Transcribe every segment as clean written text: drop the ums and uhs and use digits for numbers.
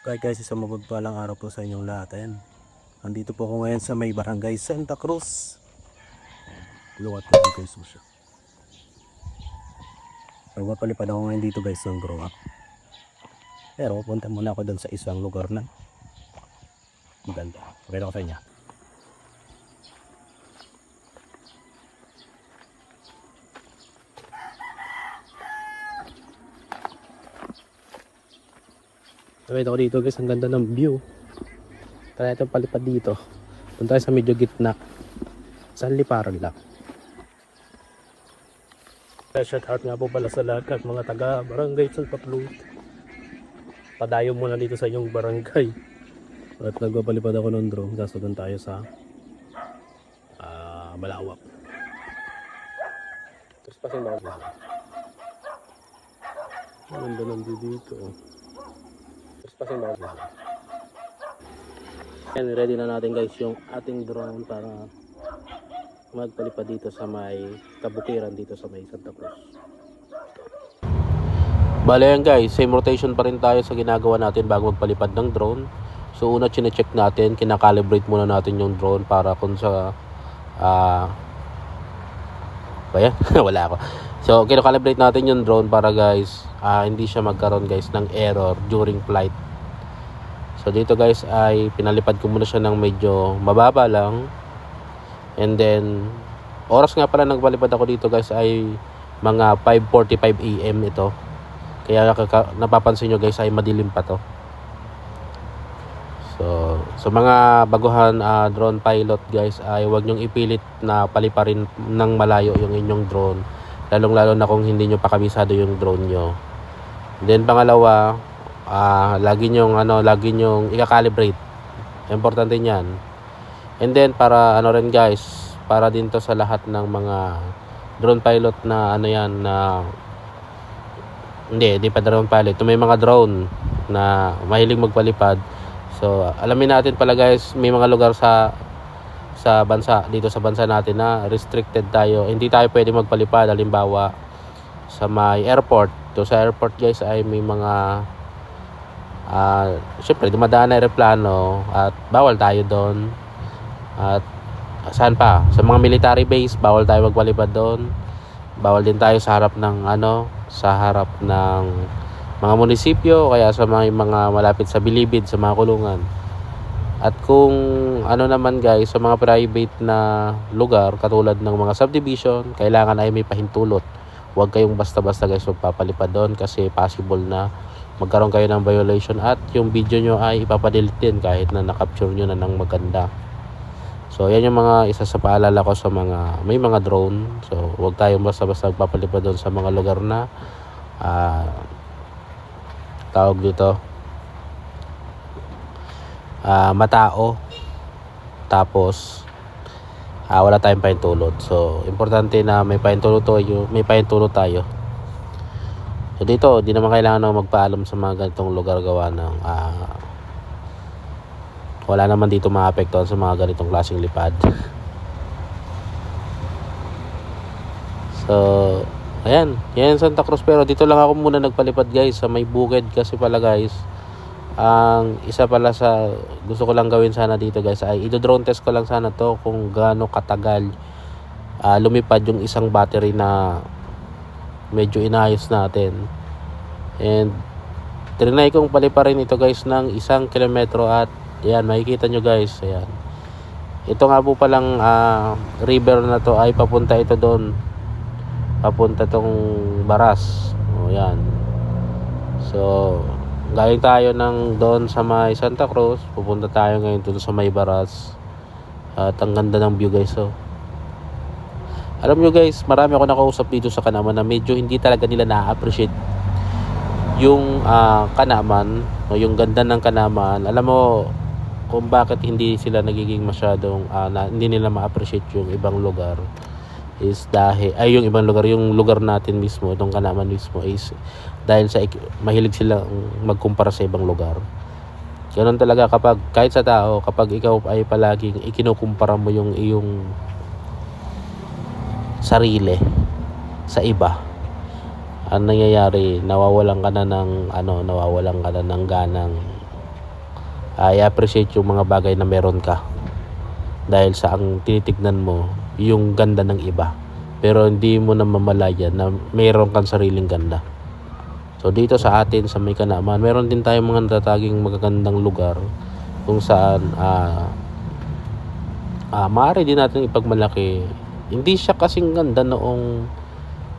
Right guys, isang mapagpalang araw po sa inyong lahat. Ayan. Nandito po ako ngayon sa may barangay Santa Cruz. Luwat ko dito guys siya. Magpapalipad ako ngayon dito guys ng grow up. Pero pupunta muna ako doon sa isang lugar na maganda. Pakita ko sa inyo. Pakita ko dito guys, ang ganda ng view. Tara itong palipad dito. Punta tayo sa medyo gitna. Sa liparag lang. Shout out nga po pala sa lahat at mga taga barangay Santa Cruz. Padayo muna dito sa inyong barangay. At nagpapalipad ako ng drone. Kaso doon tayo sa Malawak. Tapos pa siya lang. Ang ganda ng view dito. Tapos pa siya lang. And ready na natin guys yung ating drone para magpalipad dito sa may kabukiran dito sa may Santa Cruz. Bale yan guys, same rotation pa rin tayo sa ginagawa natin bago magpalipad ng drone. So una chine-check natin, kinakalibrate muna natin yung drone para kung sa wala ako. So kinakalibrate natin yung drone para guys hindi siya magkaroon guys ng error during flight. So dito guys ay pinalipad ko muna siya ng medyo mababa lang. And then oras nga pala nagpalipad ako dito guys ay mga 5:45 AM ito. Kaya napapansin nyo guys ay madilim pa to. So sa mga baguhan drone pilot guys ay huwag nyong ipilit na paliparin ng malayo yung inyong drone. Lalong lalo na kung hindi nyo pa kabisado yung drone nyo. Then pangalawa, lagi nyong i-calibrate. Importante niyan. And then para rin guys, para din to sa lahat ng mga drone pilot na hindi pa drone pilot. May mga drone na mahilig magpalipad. So alamin natin pala guys, may mga lugar sa bansa, dito sa bansa natin na restricted tayo. Hindi tayo pwede magpalipad. Halimbawa sa may airport. So sa airport guys ay may mga syempre dumadaan na aeroplano at bawal tayo doon. At saan pa? Sa mga military base bawal tayo magpalipad doon. Bawal din tayo sa harap ng mga munisipyo, kaya sa mga malapit sa bilibid, sa mga kulungan. At kung naman guys, sa mga private na lugar katulad ng mga subdivision, kailangan ay may pahintulot. Huwag kayong basta-basta guys magpapalipad doon kasi possible na magkaroon kayo ng violation at yung video nyo ay ipapadelete din kahit na na-capture nyo na ng maganda. So yan yung mga isa sa paalala ko sa may mga drone. So huwag tayong basta-basta magpapalipad doon sa mga lugar na tawag dito matao, tapos wala tayong pahintulot. So importante na may pahintulot tayo. So dito di naman kailangan na magpaalam sa mga ganitong lugar gawa ng wala naman dito maapektuhan sa mga ganitong klaseng lipad. So ayan, yan Santa Cruz. Pero dito lang ako muna nagpalipad guys sa may bukid kasi pala guys, ang isa pala sa gusto ko lang gawin sana dito guys ay i-drone test ko lang sana to kung gaano katagal lumipad yung isang battery na medyo inayos natin. And trinay kong paliparin ito guys ng 1 kilometro at ayan, makikita nyo guys, ayan. Ito nga po palang river na to ay papunta ito doon. Papunta tong Baras. O yan. So galing tayo ng doon sa may Santa Cruz, pupunta tayo ngayon doon sa may Baras. At ang ganda ng view guys. So alam nyo guys, marami ako nakausap dito sa Kanaman na medyo hindi talaga nila na-appreciate yung Kanaman o yung ganda ng Kanaman. Alam mo kung bakit hindi sila nagiging masyadong hindi nila ma-appreciate yung ibang lugar is dahil yung ibang lugar, yung lugar natin mismo, itong Kanaman mismo is dahil sa mahilig sila magkumpara sa ibang lugar. Ganun talaga kapag kahit sa tao, kapag ikaw ay palaging ikinukumpara mo yung iyong sarili sa iba, ang nangyayari nawawalan ka na ng ganang i-appreciate yung mga bagay na meron ka. Dahil sa ang tinitignan mo, yung ganda ng iba. Pero hindi mo na mamalayan na meron kang sariling ganda. So dito sa atin, sa may Kanaaman, meron din tayong mga natataging magagandang lugar kung saan maaari din natin ipagmalaki. Hindi siya kasing ganda noong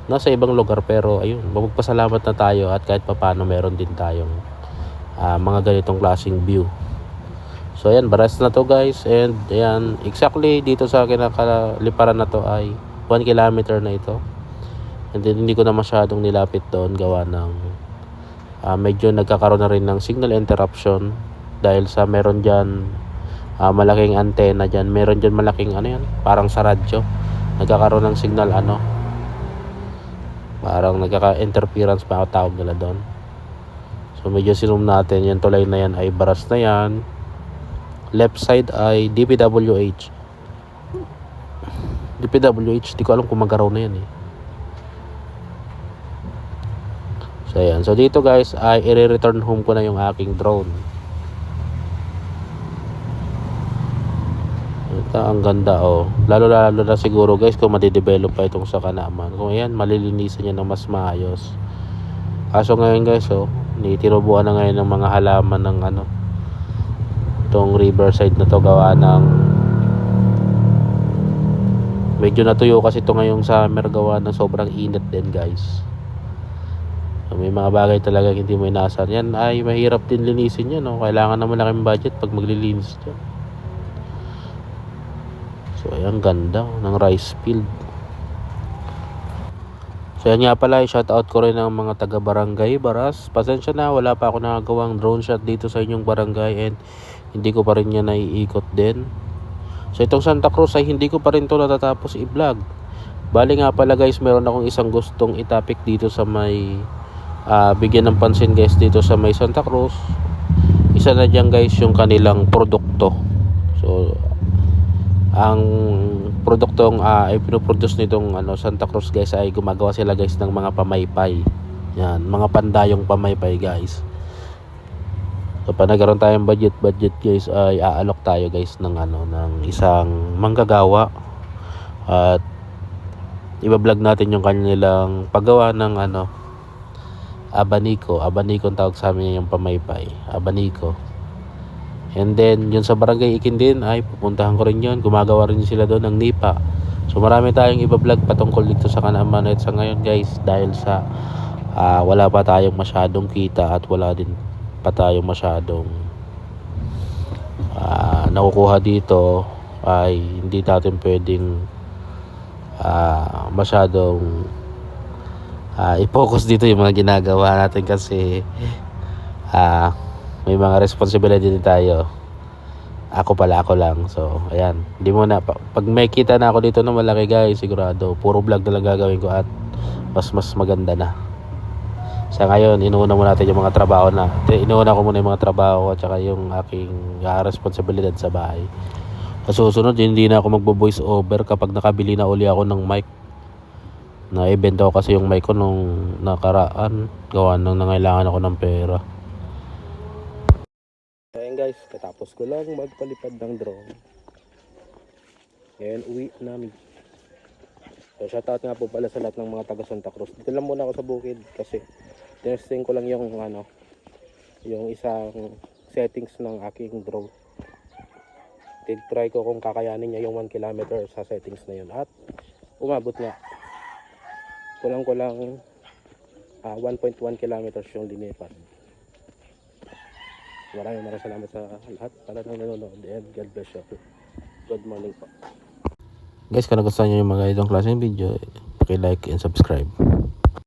nasa ibang lugar, pero ayun, magpasalamat na tayo at kahit papaano meron din tayong mga ganitong klaseng view. So ayan, baras na to guys, and ayan, exactly dito sa kinakaliparan na to ay 1 kilometer na ito. And then hindi ko na masyadong nilapit doon gawa ng medyo nagkakaroon na rin ng signal interruption dahil sa meron dyan malaking antena dyan, meron dyan malaking parang sa radyo nagkakaroon ng signal, parang nagkaka-interference pa ang tawag nila doon. So medyo sinum natin, yung tulay na yan ay baras na yan, left side ay DPWH. Di ko alam kung magaraw na yan So ayan, so dito guys ay i-return home ko na yung aking drone. Ito, ang ganda lalo na siguro guys kung madidevelop pa itong sa Kanaaman. Kung ayan, malilinisan niya ng mas maayos. Kaso ngayon guys tinubuan na ngayon ng mga halaman ng itong riverside na to gawa ng medyo natuyo kasi ito ngayong summer gawa ng sobrang init din guys. So, may mga bagay talaga hindi mo inaasahan. Yan ay mahirap din linisin yan. Kailangan na malaking budget pag maglilinis dyan. So ayan, ganda ng rice field. So yan nga pala, shoutout ko rin ang mga taga barangay Baras. Pasensya na, wala pa ako nakagawang drone shot dito sa inyong barangay and hindi ko pa rin yan naiikot din. So itong Santa Cruz ay hindi ko pa rin to natatapos i-vlog. Bali nga pala guys, meron akong isang gustong itapik dito sa may bigyan ng pansin guys dito sa may Santa Cruz. Isa na dyan guys yung kanilang produkto. So ang produktong ay pinoproduce nitong Santa Cruz guys ay gumagawa sila guys ng mga pamaypay. Yan, mga pandayong pamaypay guys. So pag nagkaroon tayong budget guys ay aalok tayo guys ng ng isang manggagawa at iba-vlog natin yung kanilang paggawa ng abaniko ang tawag sa amin yung pamaypay, abaniko. And then yun sa barangay Ikin din ay pupuntahan ko rin yun, gumagawa rin sila doon ng nipa. So marami tayong iba-vlog patungkol dito sa Kanaaman at sa ngayon guys, dahil sa wala pa tayong masyadong kita at wala din pa tayong masyadong nakukuha dito, ay hindi natin pwedeng masyadong i-focus dito yung mga ginagawa natin kasi may mga responsibility din tayo. Ako lang. So ayan, hindi muna pag may kita na ako dito na malaki guys, sigurado puro vlog na lang gagawin ko at mas maganda na. Sa ngayon, inuuna muna natin yung mga trabaho inuuna ko muna yung mga trabaho at saka yung aking responsibilidad sa bahay. Sa susunod, hindi na ako magbo-voice over kapag nakabili na uli ako ng mic. Na-ibenta ko kasi yung mic ko nung nakaraan, gawa nang nangailangan ako ng pera. So ayan guys, katapos ko lang magpalipad ng drone. Ngayon uwi namin. So shoutout nga po pala sa lahat ng mga taga Santa Cruz. Dito lang muna ako sa bukid kasi testing ko lang yung yung isang settings ng aking drone. Try ko kung kakayanin niya yung 1 kilometer sa settings na yun at umabot nga. Kulang 1.1 kilometers yung linipad. Maraming salamat sa lahat para nang nanonood and God bless you. Good morning po. Guys, kung nagustuhan nyo yung mga itong klaseng video, paki-like and subscribe.